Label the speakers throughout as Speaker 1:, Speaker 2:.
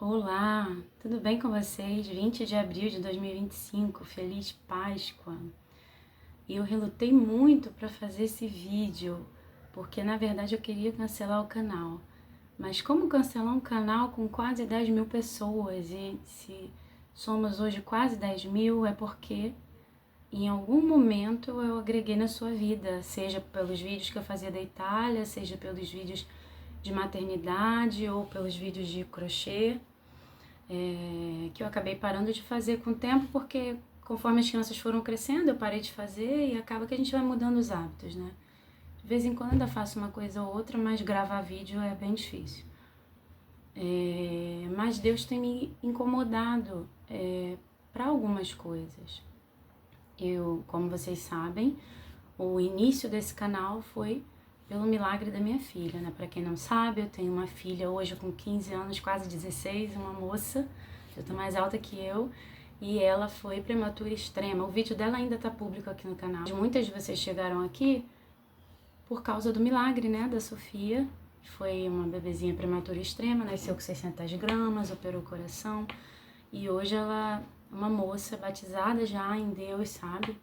Speaker 1: Olá, tudo bem com vocês? 20 de abril de 2025, Feliz Páscoa! E eu relutei muito para fazer esse vídeo, porque na verdade eu queria cancelar o canal. Mas como cancelar um canal com quase 10 mil pessoas? E se somos hoje quase 10 mil, é porque em algum momento eu agreguei na sua vida, seja pelos vídeos que eu fazia da Itália, seja pelos vídeos de maternidade ou pelos vídeos de crochê. Que eu acabei parando de fazer com o tempo, porque conforme as crianças foram crescendo, eu parei de fazer e acaba que a gente vai mudando os hábitos, né? De vez em quando ainda faço uma coisa ou outra, mas gravar vídeo é bem difícil. Mas Deus tem me incomodado para algumas coisas. Como vocês sabem, o início desse canal foi pelo milagre da minha filha, né? Para quem não sabe, eu tenho uma filha hoje com 15 anos, quase 16, uma moça, já tá mais alta que eu, e ela foi prematura extrema. O vídeo dela ainda tá público aqui no canal. Muitas de vocês chegaram aqui por causa do milagre, né, da Sofia, que foi uma bebezinha prematura extrema, nasceu com 600 gramas, operou o coração, e hoje ela é uma moça batizada já em Deus, sabe?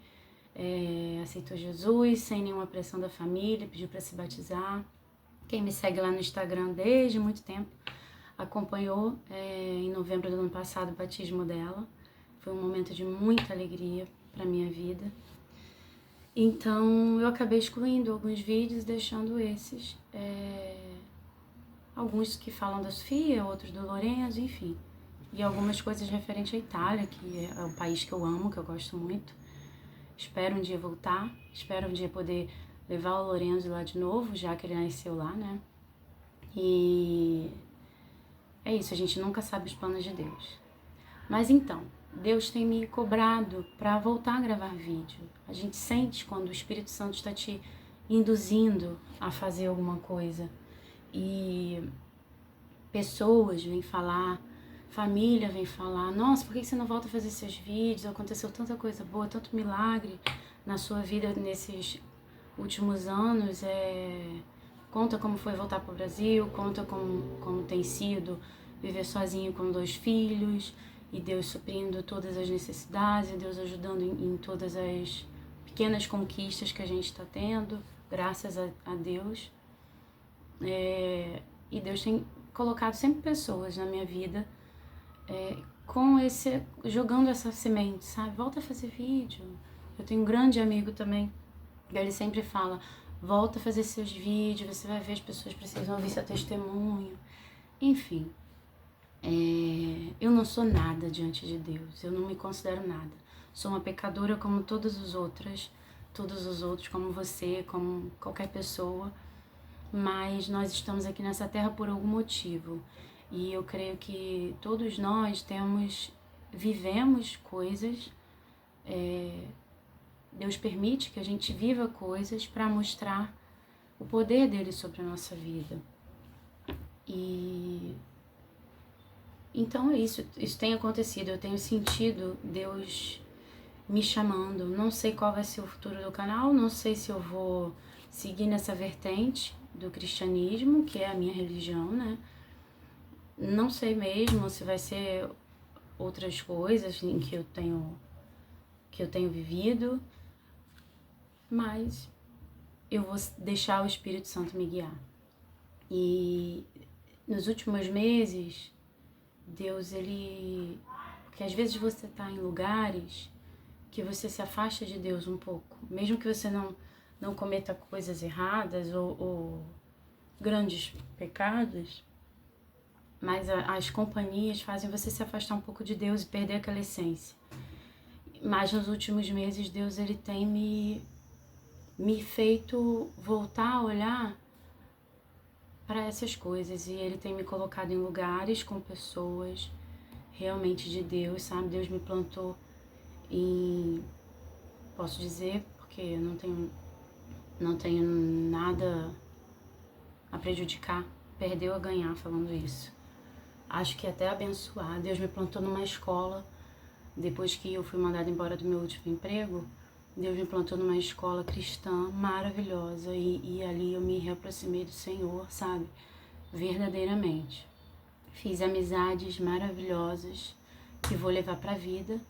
Speaker 1: Aceitou Jesus sem nenhuma pressão da família, pediu para se batizar. Quem me segue lá no Instagram desde muito tempo acompanhou em novembro do ano passado o batismo dela. Foi um momento de muita alegria para minha vida. Então eu acabei excluindo alguns vídeos, deixando esses. Alguns que falam da Sofia, outros do Lorenzo, enfim. E algumas coisas referentes à Itália, que é um país que eu amo, que eu gosto muito. Espero um dia voltar, espero um dia poder levar o Lorenzo lá de novo, já que ele nasceu lá, né? E é isso, a gente nunca sabe os planos de Deus. Mas então, Deus tem me cobrado para voltar a gravar vídeo. A gente sente quando o Espírito Santo está te induzindo a fazer alguma coisa. E pessoas vêm falar, família vem falar, nossa, por que você não volta a fazer seus vídeos? Aconteceu tanta coisa boa, tanto milagre na sua vida nesses últimos anos. Conta como foi voltar para o Brasil, conta como tem sido viver sozinho com 2 filhos, e Deus suprindo todas as necessidades, e Deus ajudando em todas as pequenas conquistas que a gente está tendo, graças a Deus. E Deus tem colocado sempre pessoas na minha vida jogando essa semente, sabe? Volta a fazer vídeo. Eu tenho um grande amigo também, ele sempre fala, volta a fazer seus vídeos, você vai ver, as pessoas precisam ouvir seu testemunho. Enfim, eu não sou nada diante de Deus, eu não me considero nada. Sou uma pecadora como todos os outros, como você, como qualquer pessoa. Mas nós estamos aqui nessa terra por algum motivo. E eu creio que todos nós vivemos coisas, Deus permite que a gente viva coisas para mostrar o poder dele sobre a nossa vida. E então é isso tem acontecido, eu tenho sentido Deus me chamando. Não sei qual vai ser o futuro do canal, não sei se eu vou seguir nessa vertente do cristianismo, que é a minha religião, né? Não sei mesmo se vai ser outras coisas em que eu tenho vivido, mas eu vou deixar o Espírito Santo me guiar. E nos últimos meses, Deus, porque às vezes você tá em lugares que você se afasta de Deus um pouco, mesmo que você não cometa coisas erradas ou grandes pecados, mas as companhias fazem você se afastar um pouco de Deus e perder aquela essência. Mas nos últimos meses, Deus ele tem me feito voltar a olhar para essas coisas, e ele tem me colocado em lugares com pessoas realmente de Deus, sabe? Deus me plantou posso dizer, porque eu não tenho nada a prejudicar, perder ou a ganhar falando isso. Acho que até abençoar. Deus me plantou numa escola, depois que eu fui mandada embora do meu último emprego, Deus me plantou numa escola cristã maravilhosa, e ali eu me reaproximei do Senhor, sabe? Verdadeiramente. fiz amizades maravilhosas que vou levar para a vida.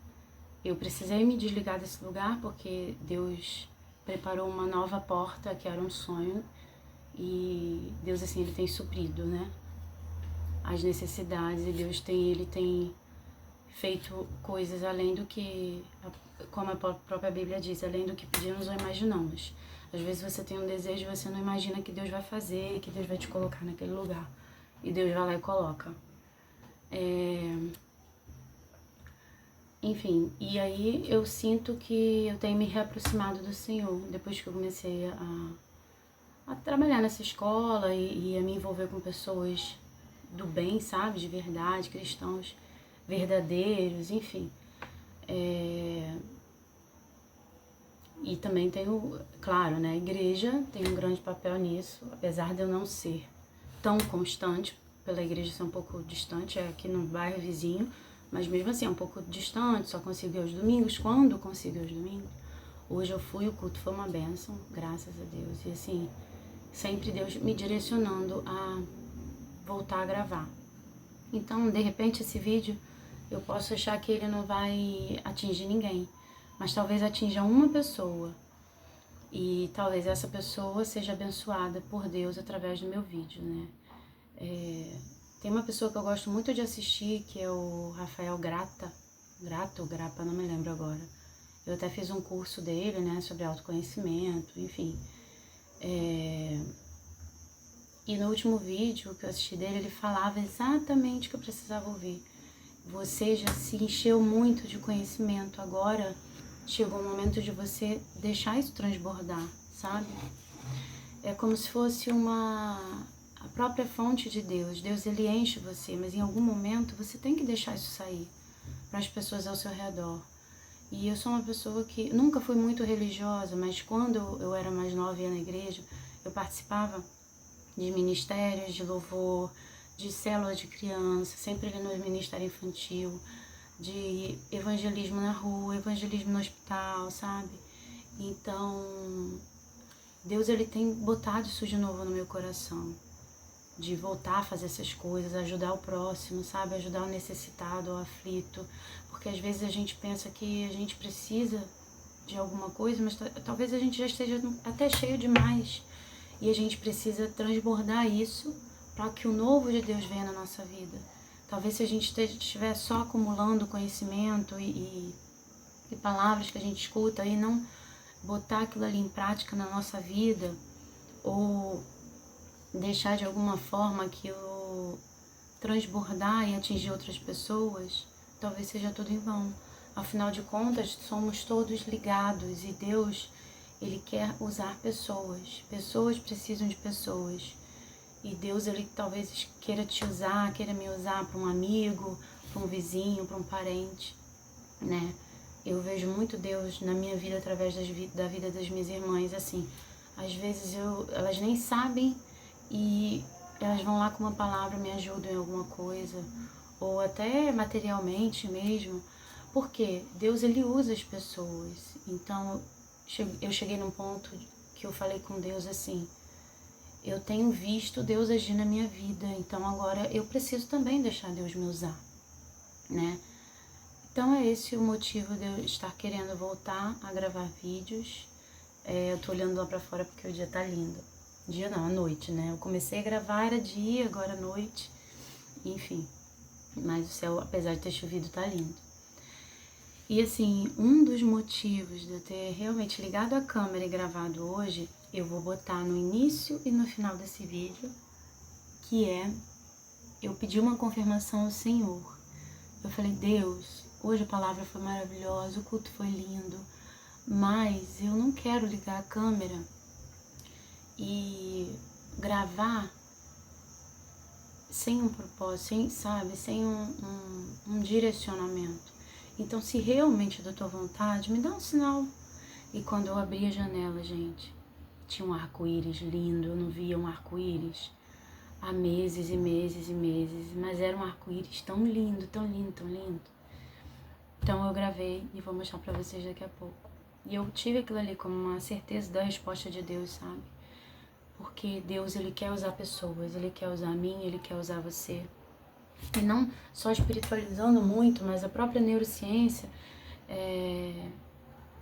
Speaker 1: Eu precisei me desligar desse lugar porque Deus preparou uma nova porta, que era um sonho, e Deus, assim, Ele tem suprido, né, as necessidades, e Deus ele tem feito coisas além do que, como a própria Bíblia diz, além do que pedimos ou imaginamos. Às vezes você tem um desejo e você não imagina que Deus vai fazer, que Deus vai te colocar naquele lugar. E Deus vai lá e coloca. Enfim, e aí eu sinto que eu tenho me reaproximado do Senhor, depois que eu comecei a trabalhar nessa escola e a me envolver com pessoas do bem, sabe, de verdade, cristãos verdadeiros, enfim. E também tenho, claro, né, a igreja tem um grande papel nisso, apesar de eu não ser tão constante, pela igreja ser um pouco distante, é aqui no bairro vizinho, mas mesmo assim é um pouco distante, só consigo ir aos domingos, quando consigo ir aos domingos. Hoje eu fui, o culto foi uma bênção, graças a Deus, e assim, sempre Deus me direcionando a voltar a gravar. Então, de repente, esse vídeo, eu posso achar que ele não vai atingir ninguém, mas talvez atinja uma pessoa, e talvez essa pessoa seja abençoada por Deus através do meu vídeo, né? Tem uma pessoa que eu gosto muito de assistir, que é o Rafael Grata, ou Grapa, não me lembro agora. Eu até fiz um curso dele, né, sobre autoconhecimento, enfim. E no último vídeo que eu assisti dele, ele falava exatamente o que eu precisava ouvir. Você já se encheu muito de conhecimento, agora chegou o momento de você deixar isso transbordar, sabe? É como se fosse a própria fonte de Deus. Deus, ele enche você, mas em algum momento você tem que deixar isso sair para as pessoas ao seu redor. E eu sou uma pessoa que nunca fui muito religiosa, mas quando eu era mais nova e ia na igreja, eu participava de ministérios de louvor, de célula de criança, sempre ali no ministério infantil, de evangelismo na rua, evangelismo no hospital, sabe? Então, Deus, ele tem botado isso de novo no meu coração, de voltar a fazer essas coisas, ajudar o próximo, sabe? Ajudar o necessitado, o aflito, porque às vezes a gente pensa que a gente precisa de alguma coisa, mas talvez a gente já esteja até cheio demais, e a gente precisa transbordar isso para que o novo de Deus venha na nossa vida. Talvez se a gente estiver só acumulando conhecimento e palavras que a gente escuta e não botar aquilo ali em prática na nossa vida, ou deixar de alguma forma aquilo transbordar e atingir outras pessoas, talvez seja tudo em vão. Afinal de contas, somos todos ligados e Deus, ele quer usar pessoas. Pessoas precisam de pessoas. E Deus, ele talvez queira te usar, queira me usar para um amigo, para um vizinho, para um parente, né? Eu vejo muito Deus na minha vida através da vida das minhas irmãs, assim. Às vezes elas nem sabem e elas vão lá com uma palavra, me ajudam em alguma coisa, ou até materialmente mesmo, porque Deus, ele usa as pessoas. Então, eu cheguei num ponto que eu falei com Deus assim: eu tenho visto Deus agir na minha vida, então agora eu preciso também deixar Deus me usar, né? Então é esse o motivo de eu estar querendo voltar a gravar vídeos. Eu tô olhando lá pra fora porque o dia tá lindo. Dia não, a noite, né? Eu comecei a gravar, era dia, agora é noite, enfim. Mas o céu, apesar de ter chovido, tá lindo. E assim, um dos motivos de eu ter realmente ligado a câmera e gravado hoje, eu vou botar no início e no final desse vídeo, que é, eu pedi uma confirmação ao Senhor. Eu falei: Deus, hoje a palavra foi maravilhosa, o culto foi lindo, mas eu não quero ligar a câmera e gravar sem um propósito, sem um direcionamento. Então, se realmente é da tua vontade, me dá um sinal. E quando eu abri a janela, gente, tinha um arco-íris lindo, eu não via um arco-íris há meses e meses e meses, mas era um arco-íris tão lindo, tão lindo, tão lindo. Então eu gravei e vou mostrar pra vocês daqui a pouco. E eu tive aquilo ali como uma certeza da resposta de Deus, sabe? Porque Deus, ele quer usar pessoas, ele quer usar a mim, ele quer usar você. E não só espiritualizando muito, mas a própria neurociência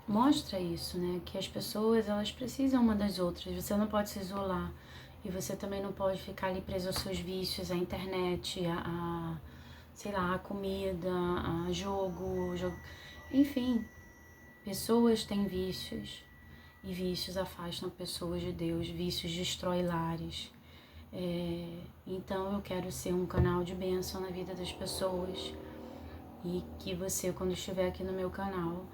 Speaker 1: mostra isso, né? Que as pessoas, elas precisam uma das outras. Você não pode se isolar. E você também não pode ficar ali preso aos seus vícios, à internet, sei lá, a comida, a jogo. Enfim, pessoas têm vícios. E vícios afastam pessoas de Deus. Vícios destroem lares. Então eu quero ser um canal de bênção na vida das pessoas. E que você, quando estiver aqui no meu canal,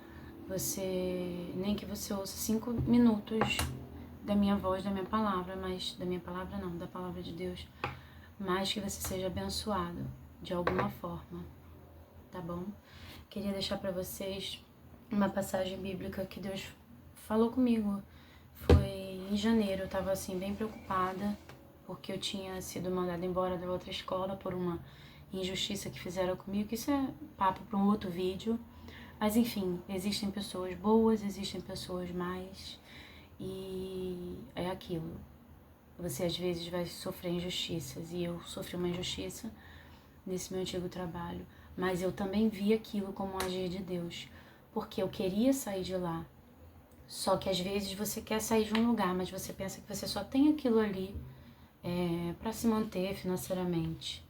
Speaker 1: nem que você ouça 5 minutos da minha voz, da minha palavra, mas da minha palavra não, da palavra de Deus, mas que você seja abençoado de alguma forma, tá bom? Queria deixar para vocês uma passagem bíblica que Deus falou comigo. Foi em janeiro, eu tava assim bem preocupada, porque eu tinha sido mandada embora da outra escola por uma injustiça que fizeram comigo, que isso é papo para um outro vídeo. Mas enfim, existem pessoas boas, existem pessoas más, e é aquilo. Você às vezes vai sofrer injustiças, e eu sofri uma injustiça nesse meu antigo trabalho, mas eu também vi aquilo como um agir de Deus, porque eu queria sair de lá. Só que às vezes você quer sair de um lugar, mas você pensa que você só tem aquilo ali para se manter financeiramente.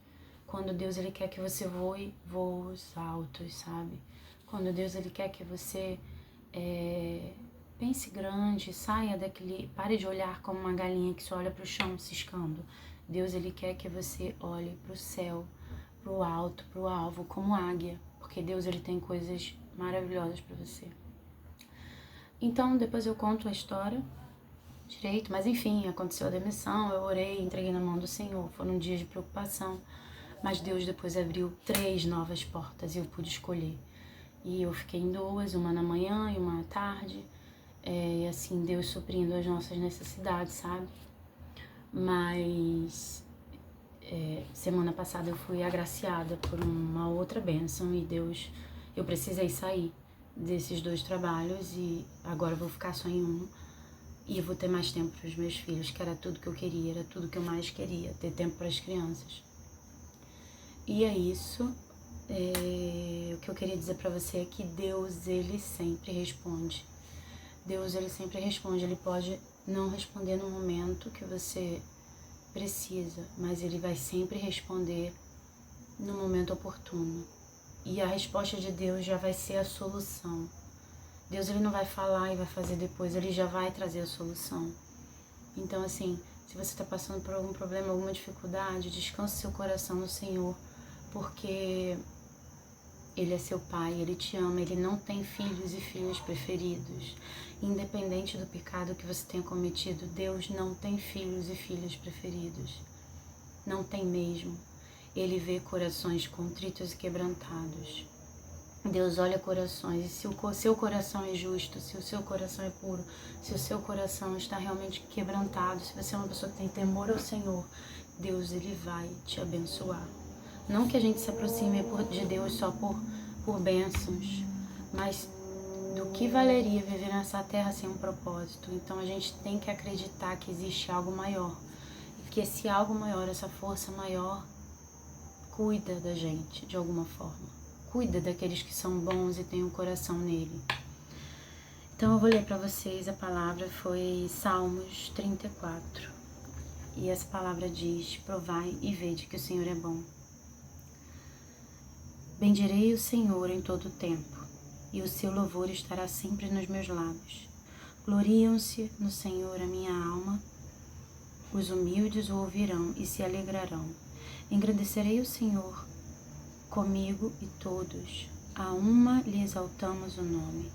Speaker 1: Quando Deus ele quer que você voe voos altos, sabe? Quando Deus ele quer que você pense grande, saia daquele, pare de olhar como uma galinha que só olha para o chão ciscando. Deus ele quer que você olhe para o céu, para o alto, para o alvo, como águia, porque Deus ele tem coisas maravilhosas para você. Então depois eu conto a história direito, mas enfim, aconteceu a demissão, eu orei, entreguei na mão do Senhor, foram dias de preocupação, mas Deus depois abriu 3 novas portas e eu pude escolher. E eu fiquei em 2, uma na manhã e uma à tarde, e assim, Deus suprindo as nossas necessidades, sabe? Mas semana passada eu fui agraciada por uma outra bênção e Deus, eu precisei sair desses 2 trabalhos e agora eu vou ficar só em um. E eu vou ter mais tempo para os meus filhos, que era tudo que eu queria, era tudo que eu mais queria, ter tempo para as crianças. E é isso. O que eu queria dizer para você é que Deus, ele sempre responde. Deus, ele sempre responde. Ele pode não responder no momento que você precisa, mas ele vai sempre responder no momento oportuno. E a resposta de Deus já vai ser a solução. Deus ele não vai falar e vai fazer depois, ele já vai trazer a solução. Então assim, se você está passando por algum problema, alguma dificuldade, descanse seu coração no Senhor, porque Ele é seu Pai, Ele te ama, Ele não tem filhos e filhas preferidos. Independente do pecado que você tenha cometido, Deus não tem filhos e filhas preferidos. Não tem mesmo. Ele vê corações contritos e quebrantados. Deus olha corações, e se o seu coração é justo, se o seu coração é puro, se o seu coração está realmente quebrantado, se você é uma pessoa que tem temor ao Senhor, Deus ele vai te abençoar. Não que a gente se aproxime de Deus só por bênçãos, mas do que valeria viver nessa terra sem um propósito? Então a gente tem que acreditar que existe algo maior, e que esse algo maior, essa força maior, cuida da gente de alguma forma. Cuida daqueles que são bons e têm um coração nele. Então eu vou ler para vocês, a palavra foi Salmos 34. E essa palavra diz: provai e vede que o Senhor é bom. Bendirei o Senhor em todo o tempo, e o seu louvor estará sempre nos meus lábios. Gloriam-se no Senhor a minha alma, os humildes o ouvirão e se alegrarão. Engrandecerei o Senhor comigo e todos, a uma lhe exaltamos o nome.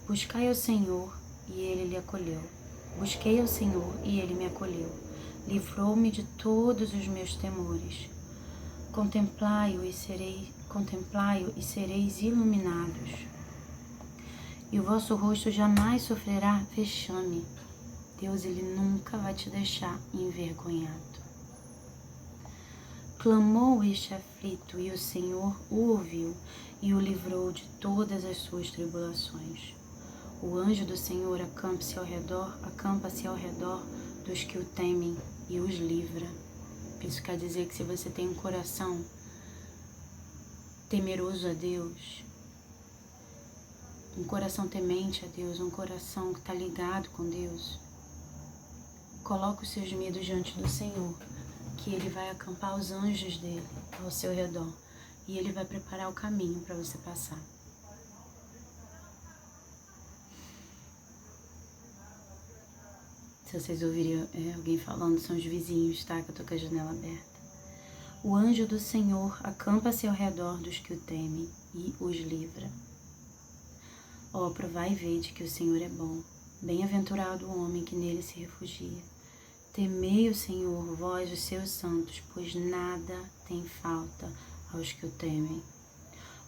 Speaker 1: Buscai ao Senhor e ele lhe acolheu. Busquei ao Senhor e ele me acolheu. Livrou-me de todos os meus temores. Contemplai-o e sereis iluminados. E o vosso rosto jamais sofrerá vexame. Deus, ele nunca vai te deixar envergonhado. Clamou este aflito, e o Senhor o ouviu e o livrou de todas as suas tribulações. O anjo do Senhor acampa-se ao redor dos que o temem e os livra. Isso quer dizer que se você tem um coração temeroso a Deus, um coração temente a Deus, um coração que está ligado com Deus, coloca os seus medos diante do Senhor, que Ele vai acampar os anjos dele ao seu redor e Ele vai preparar o caminho para você passar. Se vocês ouvirem alguém falando, são os vizinhos, tá? Que eu tô com a janela aberta. O anjo do Senhor acampa-se ao redor dos que o temem e os livra. Ó, provai e vede que o Senhor é bom. Bem-aventurado o homem que nele se refugia. Temei o Senhor, vós os seus santos, pois nada tem falta aos que o temem.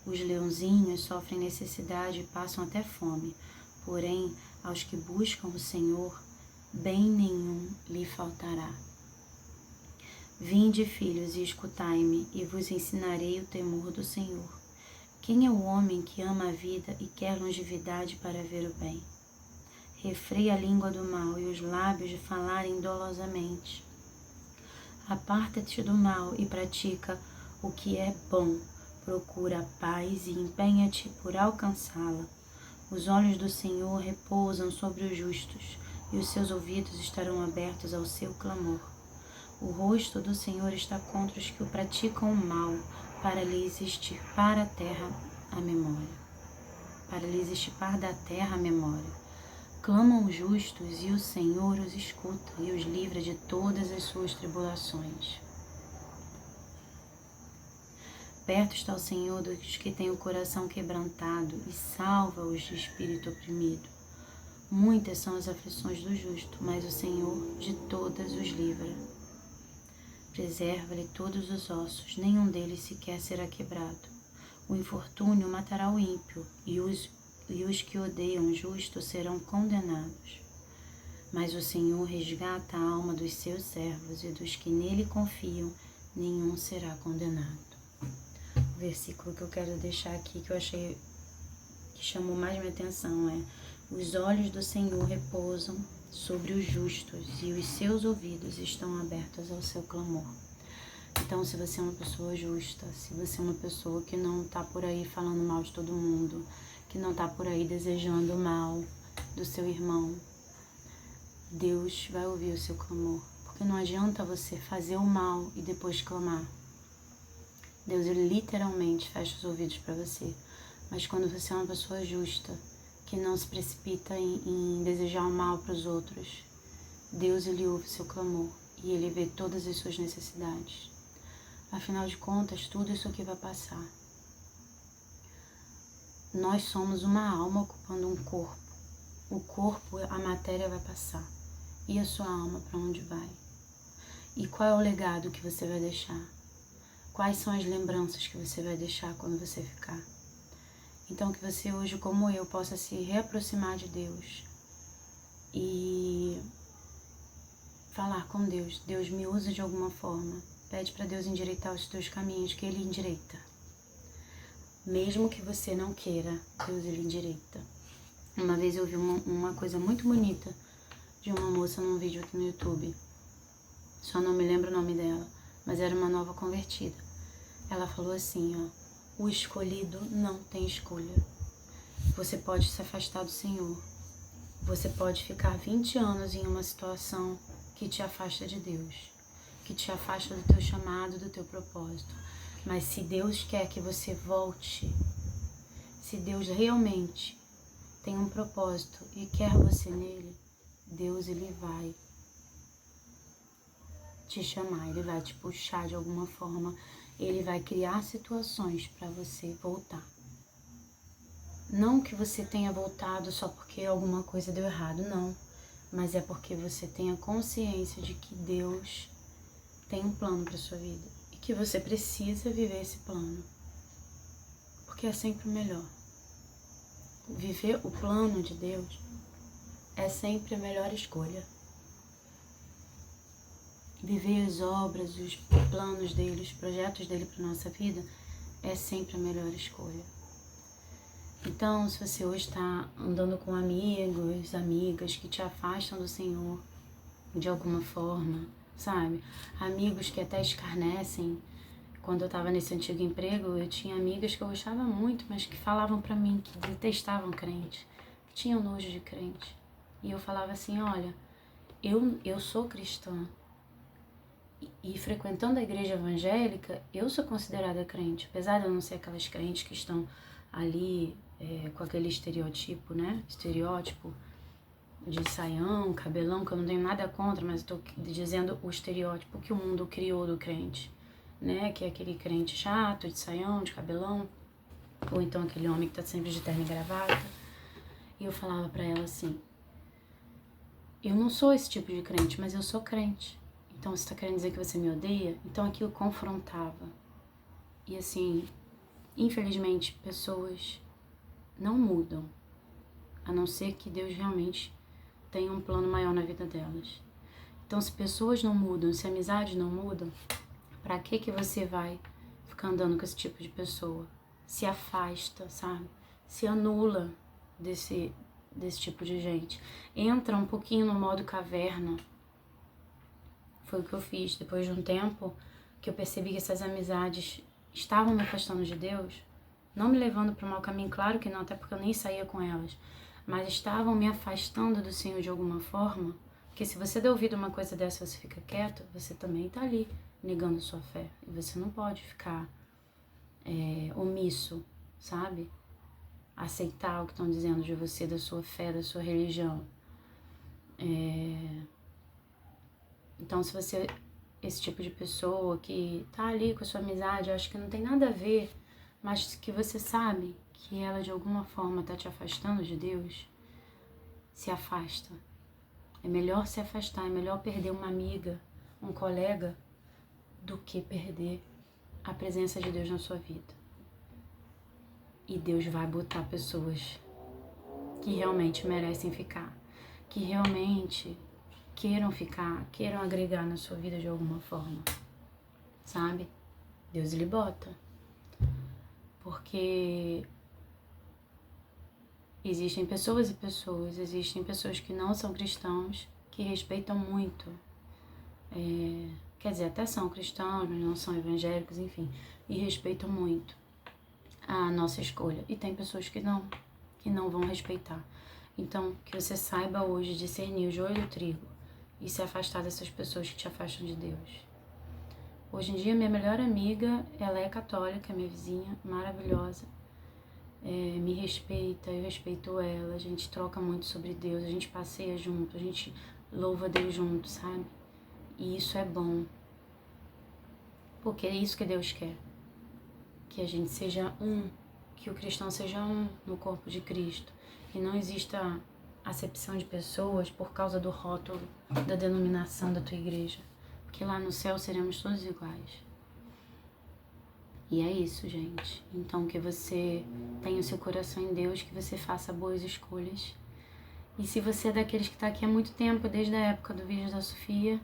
Speaker 1: Os leãozinhos sofrem necessidade e passam até fome, porém, aos que buscam o Senhor, bem nenhum lhe faltará. Vinde, filhos, e escutai-me, e vos ensinarei o temor do Senhor. Quem é o homem que ama a vida e quer longevidade para ver o bem? Refreia a língua do mal e os lábios de falarem dolosamente. Aparta-te do mal e pratica o que é bom. Procura a paz e empenha-te por alcançá-la. Os olhos do Senhor repousam sobre os justos, e os seus ouvidos estarão abertos ao seu clamor. O rosto do Senhor está contra os que o praticam o mal, para lhes extirpar a terra a memória. Para lhes extirpar da terra a memória. Clamam os justos, e o Senhor os escuta, e os livra de todas as suas tribulações. Perto está o Senhor dos que têm o coração quebrantado, e salva-os de espírito oprimido. Muitas são as aflições do justo, mas o Senhor de todas os livra. Preserva-lhe todos os ossos, nenhum deles sequer será quebrado. O infortúnio matará o ímpio, e os que odeiam o justo serão condenados. Mas o Senhor resgata a alma dos seus servos, e dos que nele confiam, nenhum será condenado. O versículo que eu quero deixar aqui, que eu achei que chamou mais minha atenção, é: os olhos do Senhor repousam sobre os justos e os seus ouvidos estão abertos ao seu clamor. Então, se você é uma pessoa justa, se você é uma pessoa que não está por aí falando mal de todo mundo, que não está por aí desejando o mal do seu irmão, Deus vai ouvir o seu clamor. Porque não adianta você fazer o mal e depois clamar. Deus, ele literalmente fecha os ouvidos para você. Mas quando você é uma pessoa justa, que não se precipita em desejar o mal para os outros, Deus, ele ouve o seu clamor e ele vê todas as suas necessidades. Afinal de contas, tudo isso aqui vai passar. Nós somos uma alma ocupando um corpo. O corpo, a matéria vai passar. E a sua alma, para onde vai? E qual é o legado que você vai deixar? Quais são as lembranças que você vai deixar quando você ficar? Então, que você hoje, como eu, possa se reaproximar de Deus e falar com Deus. Deus, me usa de alguma forma. Pede para Deus endireitar os teus caminhos, que Ele endireita. Mesmo que você não queira, Deus, Ele endireita. Uma vez eu vi uma coisa muito bonita de uma moça num vídeo aqui no YouTube. Só não me lembro o nome dela, mas era uma nova convertida. Ela falou assim, ó: o escolhido não tem escolha. Você pode se afastar do Senhor. Você pode ficar 20 anos em uma situação que te afasta de Deus, que te afasta do teu chamado, do teu propósito. Mas se Deus quer que você volte, se Deus realmente tem um propósito e quer você nele, Deus, ele vai te chamar, ele vai te puxar de alguma forma. Ele vai criar situações para você voltar. Não que você tenha voltado só porque alguma coisa deu errado, não. Mas é porque você tenha consciência de que Deus tem um plano para sua vida. E que você precisa viver esse plano. Porque é sempre o melhor. Viver o plano de Deus é sempre a melhor escolha. Viver as obras, os planos dele, os projetos dele para nossa vida é sempre a melhor escolha. Então, se você hoje está andando com amigos, amigas que te afastam do Senhor de alguma forma, sabe? Amigos que até escarnecem quando eu estava nesse antigo emprego, eu tinha amigas que eu gostava muito, mas que falavam pra mim que detestavam crente, que tinham nojo de crente. E eu falava assim, olha, eu sou cristã e frequentando a igreja evangélica, eu sou considerada crente, apesar de eu não ser aquelas crentes que estão ali com aquele estereotipo, né? Estereótipo de saião, cabelão, que eu não tenho nada contra, mas estou dizendo o estereótipo que o mundo criou do crente, né? Que é aquele crente chato, de saião, de cabelão, ou então aquele homem que tá sempre de terno e gravata. E eu falava pra ela assim, eu não sou esse tipo de crente, mas eu sou crente. Então você tá querendo dizer que você me odeia? Então aquilo confrontava. E assim, infelizmente, pessoas não mudam, a não ser que Deus realmente tenha um plano maior na vida delas. Então, se pessoas não mudam, se amizades não mudam, pra que você vai ficar andando com esse tipo de pessoa? Se afasta, sabe? Se anula desse tipo de gente. Entra um pouquinho no modo caverna. Foi o que eu fiz. Depois de um tempo que eu percebi que essas amizades estavam me afastando de Deus, não me levando para o mau caminho, claro que não, até porque eu nem saía com elas, mas estavam me afastando do Senhor de alguma forma, porque se você der ouvido uma coisa dessa e você fica quieto, você também está ali negando sua fé, e você não pode ficar omisso, sabe? Aceitar o que estão dizendo de você, da sua fé, da sua religião. Então, se você, esse tipo de pessoa que tá ali com a sua amizade, eu acho que não tem nada a ver, mas que você sabe que ela de alguma forma tá te afastando de Deus, se afasta. É melhor se afastar, é melhor perder uma amiga, um colega, do que perder a presença de Deus na sua vida. E Deus vai botar pessoas que realmente merecem ficar, que realmente queiram ficar, queiram agregar na sua vida de alguma forma, sabe? Deus lhe bota. Porque existem pessoas e pessoas, existem pessoas que não são cristãos, que respeitam muito, quer dizer, até são cristãos, mas não são evangélicos, enfim, e respeitam muito a nossa escolha. E tem pessoas que não vão respeitar. Então, que você saiba hoje discernir o joio do trigo e se afastar dessas pessoas que te afastam de Deus. Hoje em dia, minha melhor amiga, ela é católica, minha vizinha, maravilhosa, me respeita, eu respeito ela, a gente troca muito sobre Deus, a gente passeia junto, a gente louva a Deus junto, sabe? E isso é bom, porque é isso que Deus quer, que a gente seja um, que o cristão seja um no corpo de Cristo, e não exista acepção de pessoas por causa do rótulo da denominação da tua igreja, porque lá no céu seremos todos iguais. E é isso, gente. Então, que você tenha o seu coração em Deus, que você faça boas escolhas. E se você é daqueles que está aqui há muito tempo, desde a época do vídeo da Sofia,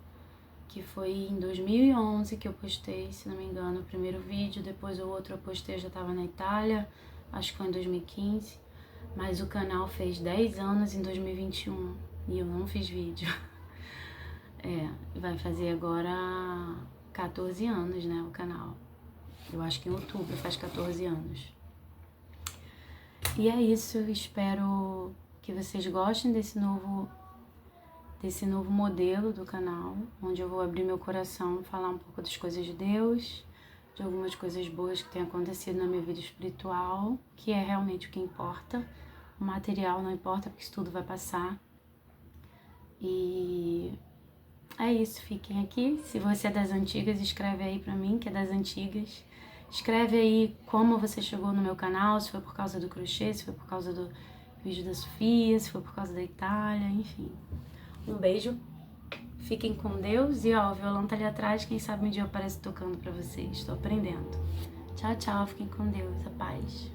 Speaker 1: que foi em 2011 que eu postei, se não me engano, o primeiro vídeo, depois o outro eu postei, eu já estava na Itália, acho que foi em 2015, mas o canal fez 10 anos em 2021 e eu não fiz vídeo. Vai fazer agora 14 anos, né, o canal. Eu acho que em outubro faz 14 anos. E é isso, eu espero que vocês gostem desse novo modelo do canal, onde eu vou abrir meu coração, falar um pouco das coisas de Deus, de algumas coisas boas que têm acontecido na minha vida espiritual, que é realmente o que importa. O material não importa, porque isso tudo vai passar. E é isso, fiquem aqui. Se você é das antigas, escreve aí pra mim, que é das antigas. Escreve aí como você chegou no meu canal, se foi por causa do crochê, se foi por causa do vídeo da Sofia, se foi por causa da Itália, enfim. Um beijo, fiquem com Deus e ó, o violão tá ali atrás, quem sabe um dia eu apareço tocando pra vocês, tô aprendendo. Tchau, tchau, fiquem com Deus, a paz.